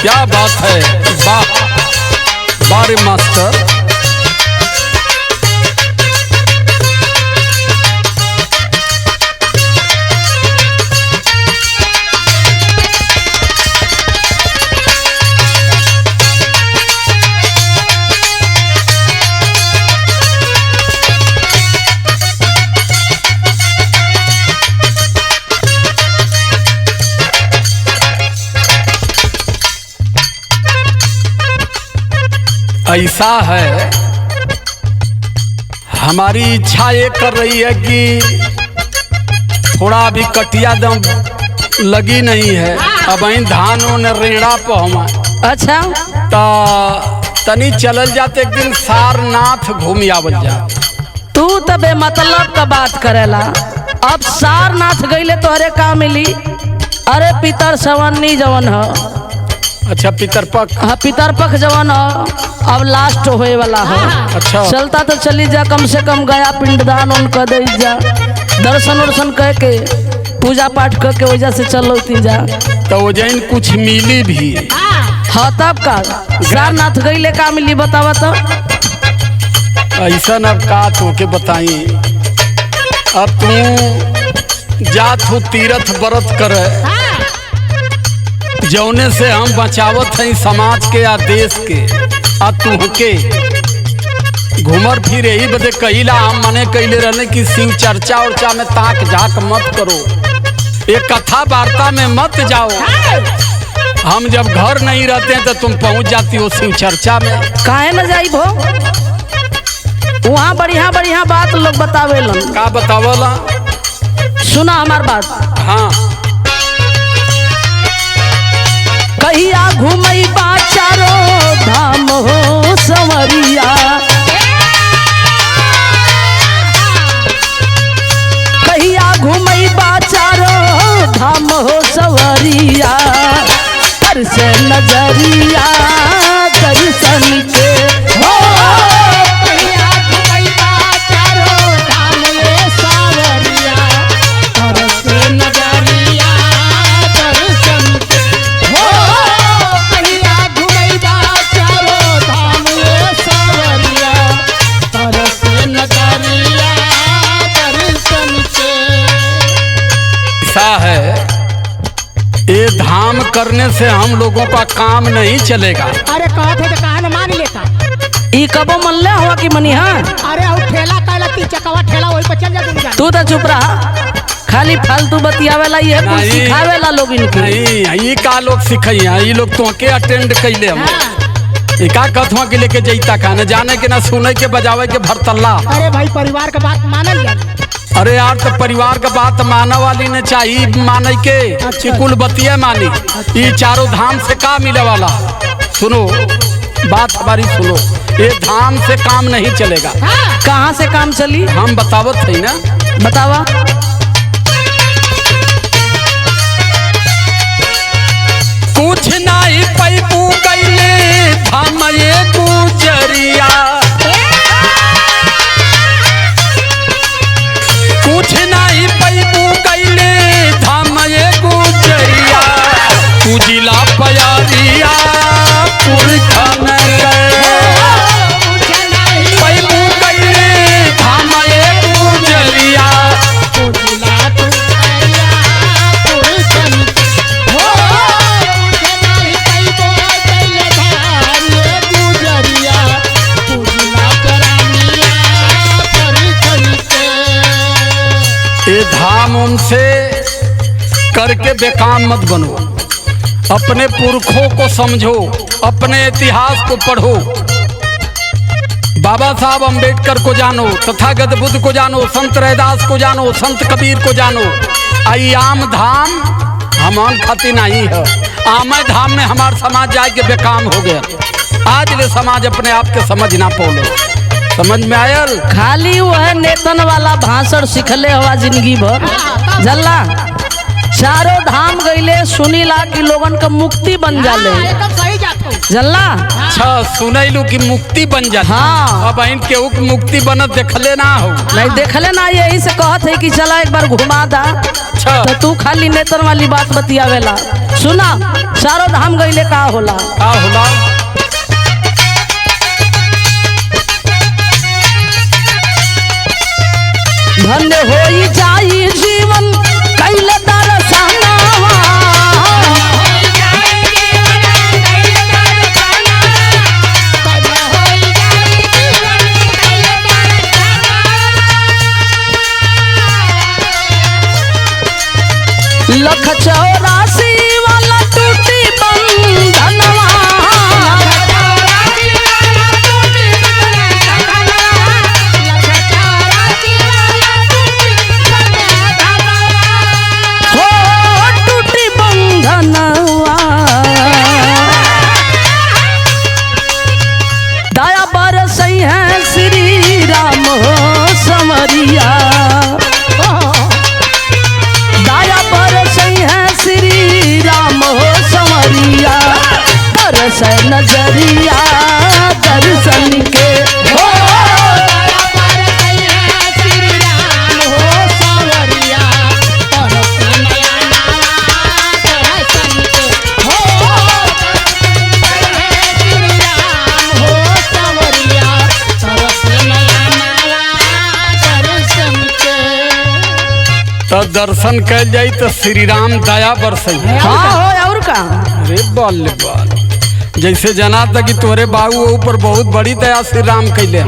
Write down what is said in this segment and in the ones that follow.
क्या बात है, वाह बारे मास्टर। ऐसा है, हमारी इच्छा ये कर रही है कि थोड़ा अभी कटिया दम लगी नहीं है, अब इन धानों ने रेड़ा पहुँचा। अच्छा तनी चलल जाते एक दिन सारनाथ घूम आवल जा। तू तो बेमतलब का बात करेला। अब सारनाथ गईले तोहरे का मिली? अरे पितर सवन्नी जवन ह। अच्छा पितरपक। हाँ पितरपक जवन ह, अब लास्ट होए वाला है। अच्छा चलता तो चली जा, कम से कम गया पिंडदान उन कर दे जा, दर्शन वर्शन कह के पूजा पाठ करके वजह से चलती जा तो वो जैन कुछ मिली भी। हाँ तब का सारनाथ गईले का मिली बतावा तो। ऐसा न का तो के बताई, अब तू जात हो तीर्थ व्रत करे, जौने से हम बचावत हैं समाज के या देश के, आ तुहके घूमर फिर यही बदे कहिला हम मने कहले रहने कि शिव चर्चा उर्चा में ताक झाक मत करो, एक कथा वार्ता में मत जाओ। हम जब घर नहीं रहते हैं तो तुम पहुंच जाती हो शिव चर्चा में। काहे न जाई भो, वहाँ बढ़िया बढ़िया बात लोग बतावेलन। का बतावला? सुना हमार बात। हाँ कहिया घूमई बा चारो धाम हो संवरिया, कहिया घूमई बा चारो धाम हो संवरिया, पर से नजरिया दर्शन के हो। कहिया घूमई बा चारो धाम हो संवरिया, पर से नजरिया दर्शन के हो। कहिया घूमई बा चारो धाम हो संवरिया, पर से नजरिया दर्शन के। ऐसा है, ये धाम करने से हम लोगों का काम नहीं चलेगा। अरे कहते तो कहा न मान लेता। ई कबो मन ले हुआ कि मनी? हाँ अरे और ठेला कहला ती चकवा ठेला वही पर चल जा दुनिया। तू तो चुप रहा, खाली फालतू बतियावेला, ये कुछ नहीं। सिखावेला लोग इनके। नहीं ये का लोग सिखैया, ये लोग तो के अटेंड कैले हम। ये का कथवा के लेके जैता का न जाने के न सुने के बजावे के भरतल्ला। अरे भाई परिवार का बात मानल जाए। अरे यार तो परिवार का बात माने वाली ने चाहिए माने के कुल बतिया मानी। ये चारों धाम से का मिले वाला? सुनो बात हमारी सुनो, ये धाम से काम नहीं चलेगा। कहाँ से काम चली? हम बतावत है ना, बतावा। कुछ नहीं पैपू कैले धाम ये गुजरिया, कुछ नहीं पैपू कैले धाम ये गुजरिया, पूजिला प्यारिया पुरखन पैपू कैले धाम ये गुजरिया। ये धाम उनसे करके बेकाम मत बनो, अपने पुरखों को समझो, अपने इतिहास को पढ़ो, बाबा साहब अम्बेडकर को जानो, तथागत बुद्ध को जानो, संत रैदास को जानो, संत कबीर को जानो। आई आम धाम हमान खाती नहीं है, आम धाम में हमार समाज जाए के बेकाम हो गया। आज ले समाज अपने आप के समझ ना पौलो, समझ में आयल? खाली वह नेतन वाला भाषण सिखले हुआ जिंदगी भर जल्ला। चारों धाम गईले सुनीला कि लोगन का मुक्ति बन जाले एकदम सही जात हो। जल्ला। अच्छा सुनैलू की मुक्ति बन जाती। हाँ। अब इन केहू की मुक्ति बनत देखले ना हो। नहीं देखले ना, यही से कहत है कि चला एक बार घुमा दा, अच्छा तो तू खाली नेतन वाली बात बतियावेला। सुना, चारों धाम गईले का होला। का होला? धन्य होई जाई जीवन कैले दर्शनवा। लख 84 वाला टूटी बंधनवा। हो टूटी बंधनवा। दया बरसई है श्री राम हो समरिया। दया बरसई है श्री राम हो समरिया। करस नजरिया दर्शन के हो। तो दर्शन कैल जाई तो श्री राम दया बरसई। हाँ हो और का। अरे बाल बाल, जैसे जना था कि तोरे बाबू ऊपर बहुत बड़ी दया श्री राम कैले।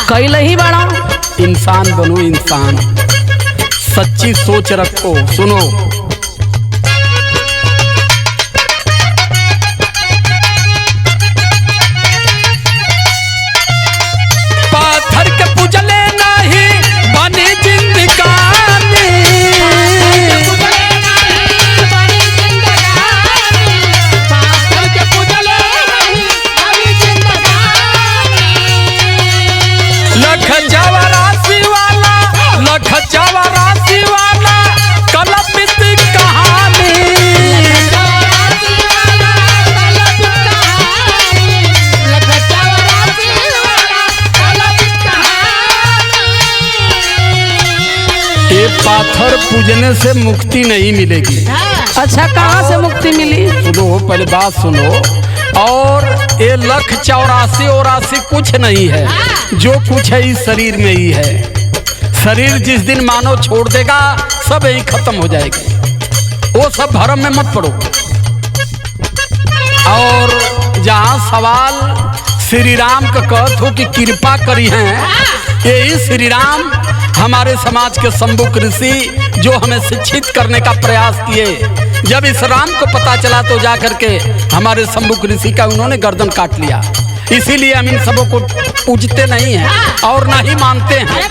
कैले ही बड़ा। इंसान बनो, इंसान सच्ची सोच रखो। सुनो, पाथर के पूजले नहीं बनी जिंदगानी। लख 84 वाला, लख 84 वाला कल्पित कहानी। ये पाथर पूजने से मुक्ति नहीं मिलेगी। अच्छा, कहाँ से मुक्ति मिली? सुनो, पहले बात सुनो। और ये लख 84 कुछ नहीं है, जो कुछ है इस शरीर में ही है। शरीर जिस दिन मानव छोड़ देगा सब यही खत्म हो जाएगी। वो सब भरम में मत पड़ो। और जहाँ सवाल श्री राम का कहत हो कि कृपा करी हैं, यही श्री राम हमारे समाज के सम्मुख ऋषि जो हमें शिक्षित करने का प्रयास किए। जब इस राम को पता चला तो जाकर के हमारे सम्मुख ऋषि का उन्होंने गर्दन काट लिया। इसीलिए हम इन सबों को पूजते नहीं हैं और ना ही मानते हैं।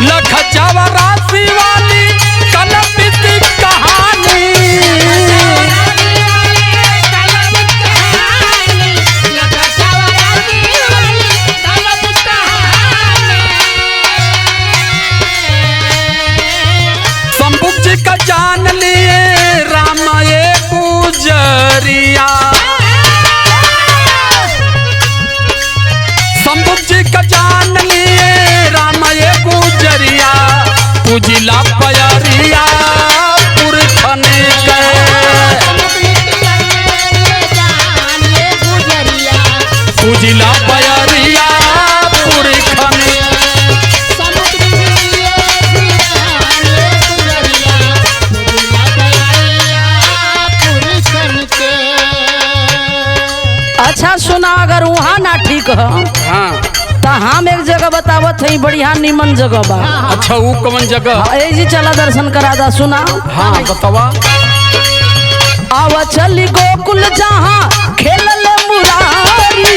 लख 84 वाली कल्पित कहानी। सम्मुख जी का जान लिए राम ये गुजरिया। सम्मुख जी का जान लिए राम ये गुजरिया। पूजिला पयरिया पुरखन के। पूजिला पयरिया पुरखन। अच्छा सुना, अगर वहाँ ना ठीक है हाँ, तो हम एक जगह बतावत है, बढ़िया निमन जगह बा। अच्छा वो कौन जगह? हाँ, ए जी चला दर्शन करा दा। सुना, हाँ बतावा। आवा चली गोकुल जहाँ खेलल मुरारी।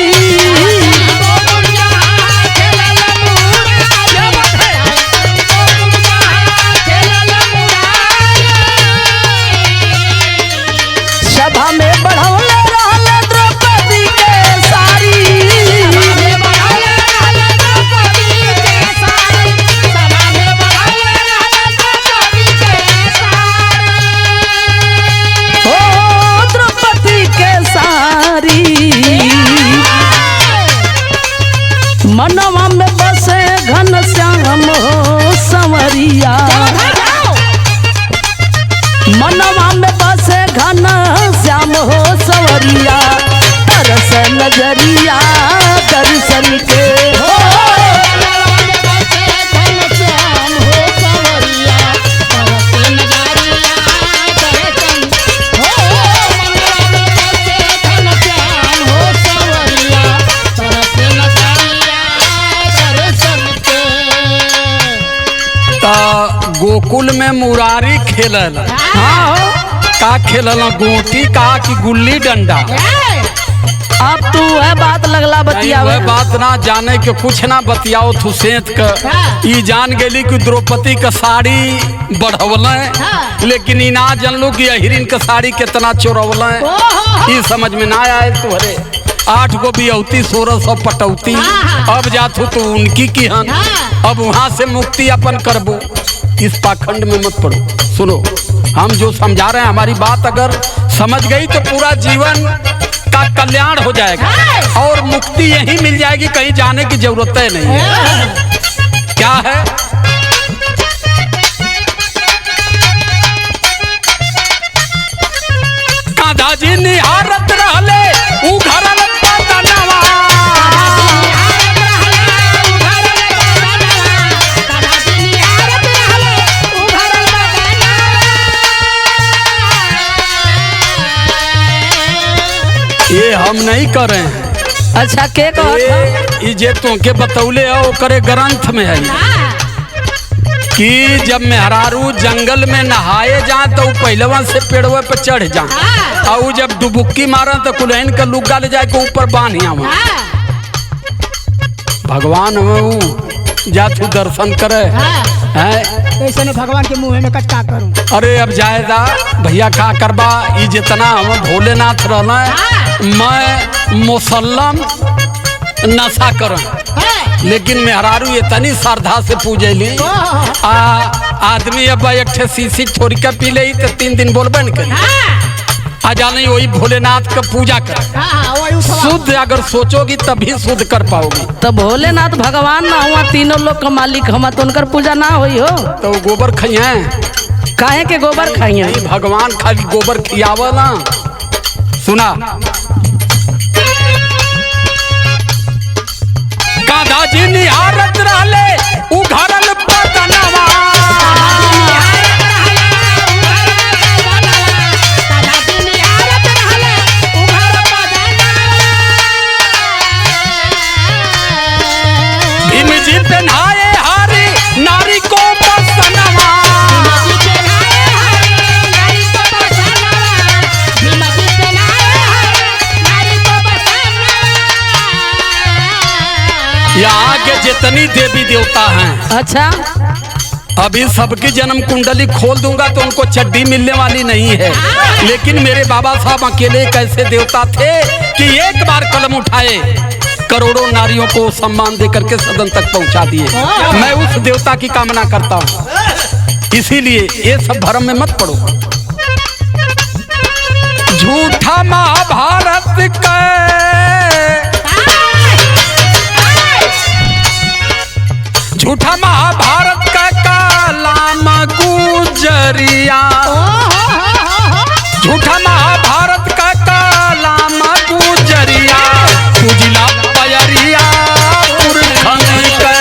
सभा में बढ़ौले रहल द्रौपदी के सारी। ओ द्रौपदी के सारी। मनवा में बसे घनश्याम हो संवरिया। गोकुल में मुरारी खेलल, हाँ हो। का खेलल गोटी का कि गुल्ली डंडा? अब तू है बात लगला नहीं, बतियावे। वह बात ना जाने के कुछ ना बतियाओ थू सेंत का। ई जान गेली कि द्रौपदी का साड़ी बढ़वल, लेकिन ई ना जानलू कि अहिरिन का साड़ी कितना चोरवल। ई समझ में ना आए तुहरे। 8 गो बियौती 1600 पटौती। अब जातू तो उनकी की हन, अब वहां से मुक्ति अपन करबो। इस पाखंड में मत पड़ो। सुनो, हम जो समझा रहे हैं हमारी बात अगर समझ गई तो पूरा जीवन का कल्याण हो जाएगा और मुक्ति यही मिल जाएगी, कहीं जाने की जरूरत है नहीं है। क्या है? दादाजी निहारत रहले उघरल बदनवा। ये हम नहीं कर रहे हैं। अच्छा के कहत ये जे तुमके बतौले है ओकरे ग्रंथ में है कि जब मेहरारू जंगल में नहाए जा तो पहलवा से पेड़वे पे चढ़ जा, और जब डुबुक्की मारा तो कुलहन का लुग्गा ले जाए के ऊपर बांधिया। भगवान हूँ जा तू दर्शन करे है। ऐसे ने भगवान के मुंह में कटका करूं। अरे अब जाएगा भैया का करबा। ये जितना हम भोलेनाथ रहना मैं मुसल्लम नशा कर, लेकिन मेहरारू ये तनी श्रद्धा से पूजेली। आदमी अब एक ठे शीशी छोड़ के पी ले तो 3 दिन बोलबे न करी। आ जाने वही भोलेनाथ का पूजा कर। शुद्ध अगर सोचोगी तभी शुद्ध कर पाओगी। तो भोलेनाथ भगवान ना हुआ, तीनों लोग का मालिक हम, तो उनकर पूजा ना हुई हो। तो गोबर खाइए, काहे के गोबर खाइए? भगवान खाली गोबर खियावा ना। सुना, दादाजी निहारत रहले उघरल बदनवा। भीम जी पहनाए हारी नारी को बसनवा। यहाँ के जितनी देवी देवता हैं, अच्छा अभी सबकी जन्म कुंडली खोल दूंगा तो उनको चड्डी मिलने वाली नहीं है। लेकिन मेरे बाबा साहब अकेले एक ऐसे देवता थे कि एक बार कलम उठाए करोड़ों नारियों को सम्मान देकर के सदन तक पहुंचा दिए। मैं उस देवता की कामना करता हूँ, इसीलिए ये सब भरम में मत पड़ो। झूठा महाभारत का झूठा महाभारत का कालाम गुजरिया। झूठा महाभारत का कालाम गुजरिया। पूजिला पयरिया पुरखन के।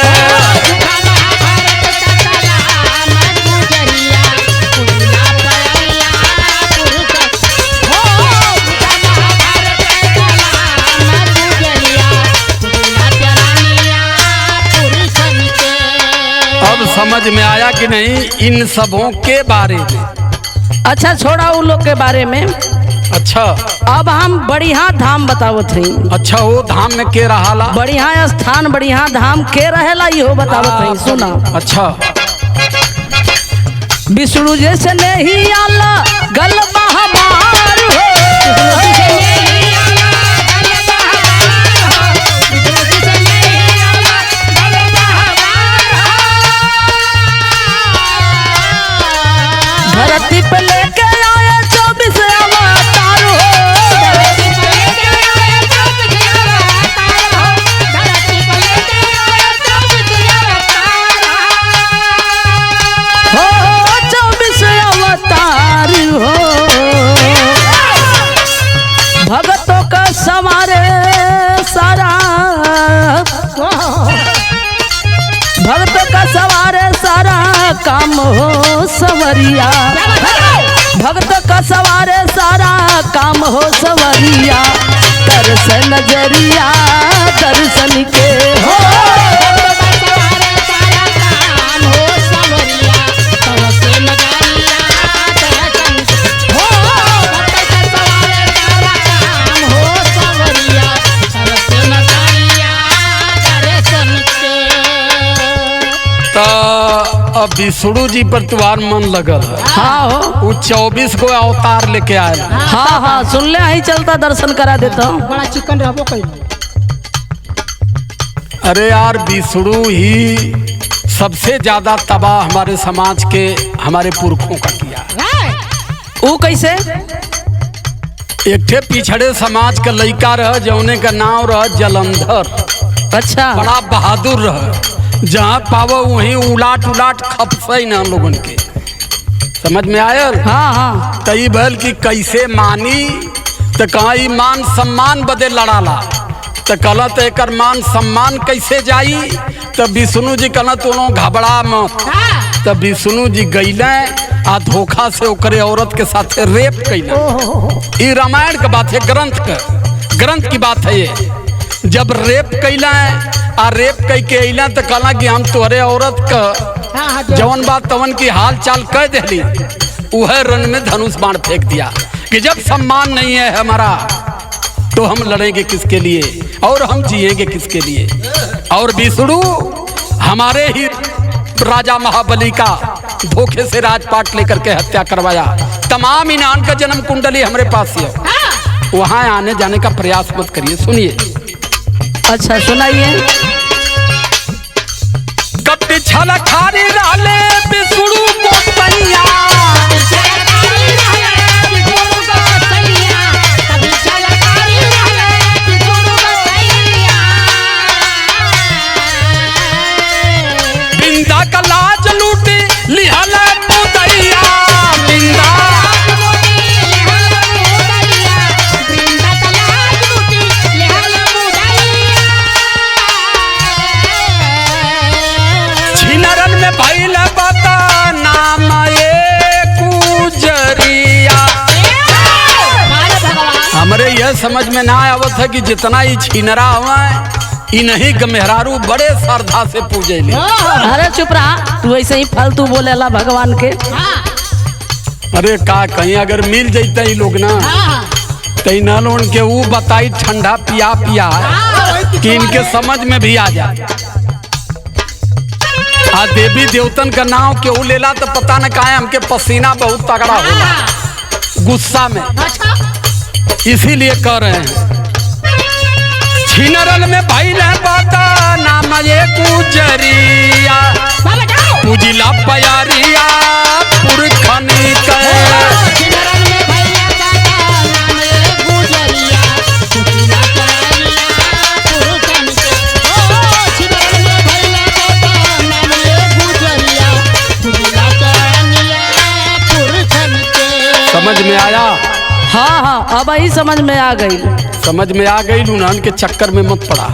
अब समझ में आया कि नहीं इन सबों के बारे में? अच्छा छोड़ा उन लोग के बारे में। अच्छा अब हम बढ़िया धाम बतावत हई। अच्छा, वो धाम में के रहाला? बढ़िया स्थान बढ़िया धाम के रहेला इहो बतावत हई। सुना, अच्छा, विष्णु जैसे नहीं आला गल महामार हो। धरती पे लेके आए 24 अवतार हो। हो 24 अवतार हो। भगतों का समारे सारा, भगतों का सवारे सारा काम हो सवरिया। भक्त का सवारे सारा काम हो सवरिया। दर्शन नजरिया दर्शन के हो। विष्णु जी पर तुम्हार मन लगल है। हाँ हो। वो 24 को अवतार लेके आए। हाँ हाँ सुन ले, ही चलता दर्शन करा देता हूँ। बड़ा चिकन रहबो कई। अरे यार विष्णु ही सबसे ज्यादा तबाह हमारे समाज के हमारे पुरखों का किया। वो कैसे? एक ठे पिछड़े समाज का लड़का रह जौने का नाम रह जलंधर। अच्छा। बड़ा बहादुर रह, जहाँ पावो वहीं उलाट उलाट खपसे न लोगन के। समझ में आयल? हाँ हाँ। कई भल की कैसे मानी तो कहीं मान सम्मान बदे लड़ाला तो कहला तो एक मान सम्मान कैसे जाई। तो विष्णु जी कहला तो घबरा मत। तो विष्णु जी गईले आ धोखा से ओकरे औरत के साथ रेप कैले। ये रामायण का बात है, ग्रंथ की बात है ये। जब रेप कैला आ रेप कई के अला तो कहला कि हम तोहरे औरत का जवन बात तवन की हाल चाल कह दिली। वह रन में धनुष बाण फेंक दिया कि जब सम्मान नहीं है हमारा तो हम लड़ेंगे किसके लिए और हम जिएंगे किसके लिए। और विष्णु हमारे ही राजा महाबली का धोखे से राजपाट लेकर के हत्या करवाया। तमाम इनान का जन्म कुंडली हमारे पास ही है, वहां आने जाने का प्रयास मत करिए। सुनिए। अच्छा सुनाइए। कब पिछला खारी डाले विष्णु को सैया। बिंदा का लाज लूटी लिहल मुदैया। बिंदा छिनरन में भइल बता नाम ये गुजरिया। हमरे यह समझ में ना आवत है कि जितना ही छिनरा हुआ इन्हीं गमेहरारू बड़े श्रद्धा से पूजे ले। अरे चुप रहा, तू ऐसे ही फालतू बोलेला भगवान के। अरे का कहीं अगर मिल जाता ही लोग ना कहीं न लोन के वो बताई ठंडा पिया पिया कि इनके समझ में भी आ जाए। आ देवी देवतन का नाम क्यों लेला तो पता न काहे हमके पसीना बहुत तगड़ा होला गुस्सा में, इसीलिए कह रहे हैं। छिनरन में भइल बता नाम ये गुजरिया। पूजिला प्यारिया पुरखन के। समझ में आया? हाँ हाँ अब ही समझ में आ गई। समझ में आ गई। लूनान के चक्कर में मत पड़ा।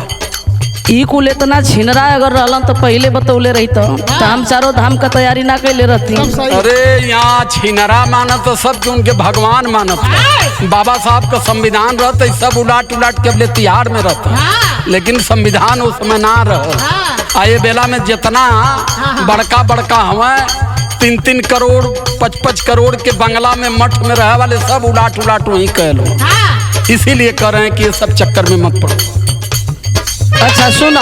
ई कुल इतना छिनरा अगर रहलन तो पहले बतौले रही तो हम चारों धाम का तैयारी ना कैले रहती। अरे यहाँ छिनरा मानत तो सब उनके भगवान मानत। बाबा साहब का संविधान रहता सब उलाट उलाट के अपने तिहाड़ में रहता, लेकिन संविधान उस समय ना रह। आए बेला में जितना बड़का बड़का हवा 3-3 करोड़ 5-5 करोड़ के बंगला में मठ में रहे वाले सब उलाट उलाट वहीं कह लो। इसीलिए कह रहे हैं कि ये सब चक्कर में मत पड़ो। अच्छा सुना।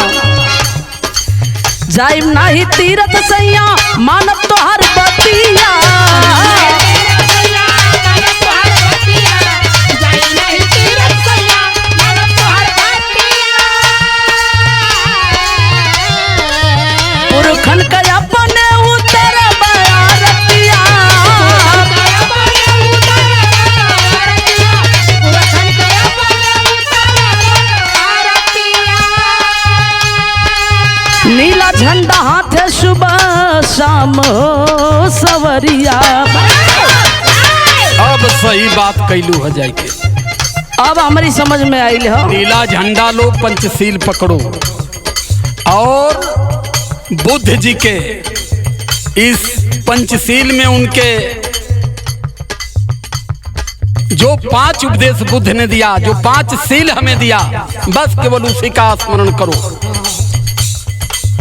जाइम नाही तीरथ सैया मानव तो हर बतिया। पुरखन का अपने उतर बयारतिया। नीला झंडा हाथे सुबह शाम हो सवरिया। अब सही बात कैलू हो जाए के। अब हमारी समझ में आई हो। नीला झंडा लो, पंचशील पकड़ो और बुद्ध जी के इस पंचशील में उनके जो 5 उपदेश बुद्ध ने दिया, जो 5 शील हमें दिया, बस केवल उसी का स्मरण करो,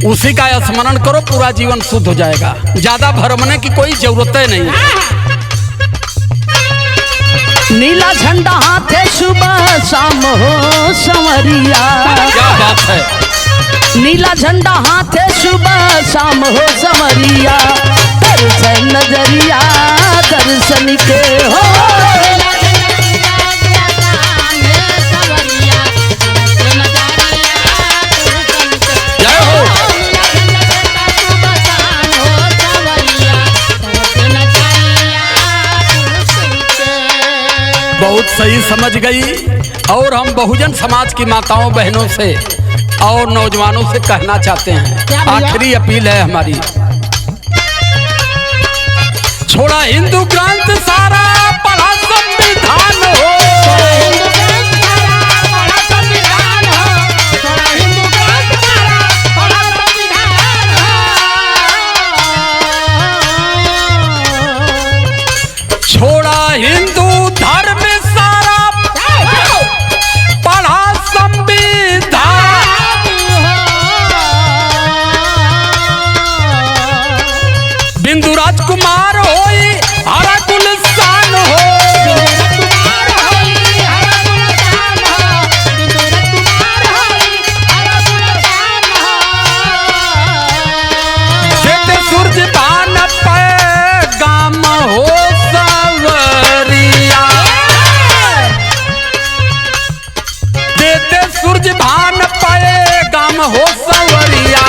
उसी का स्मरण करो, पूरा जीवन शुद्ध हो जाएगा। ज्यादा भरमने की कोई जरूरत नहीं। नीला झंडा हाथे सुबह शाम हो संवरिया। क्या बात है। नीला झंडा हाथे सुबह शाम हो समरिया दर्शन नजरिया दर्शन के हो। जय हो। बहुत सही समझ गई। और हम बहुजन समाज की माताओं बहनों से और नौजवानों से कहना चाहते हैं, आखिरी अपील है हमारी, छोड़ा हिंदू ग्रंथ सारा पढ़ा संविधान हो। छोड़ा हिंदू धर्म सारा पढ़ा संविधान। बिंदु राजकुमार होई हरा गुलशान हो। जेते सूरज दान पैगाम हो सवरिया, देते सूरज भान पैगाम हो सवरिया,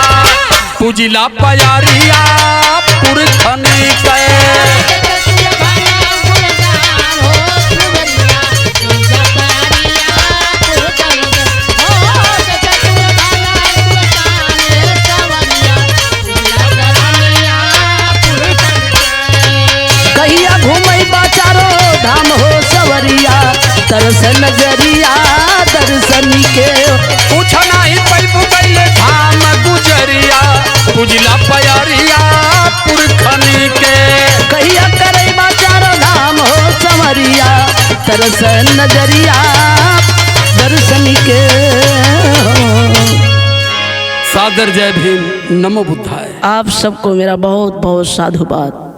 पूजिला प्यारिया पुरखन के। कहिया घूमई बाचारो धाम हो सवरिया तरस नजरिया दर्शन के। पूछ नहीं पैबू कैले धाम गुजरिया, पूजिला प्यारिया पुरखन के। कहिया करई बाचारो धाम हो सवरिया तरस नजरिया दर्शन के। सादर जय भीम, नमो बुद्धाय। आप सबको मेरा बहुत बहुत साधुवाद।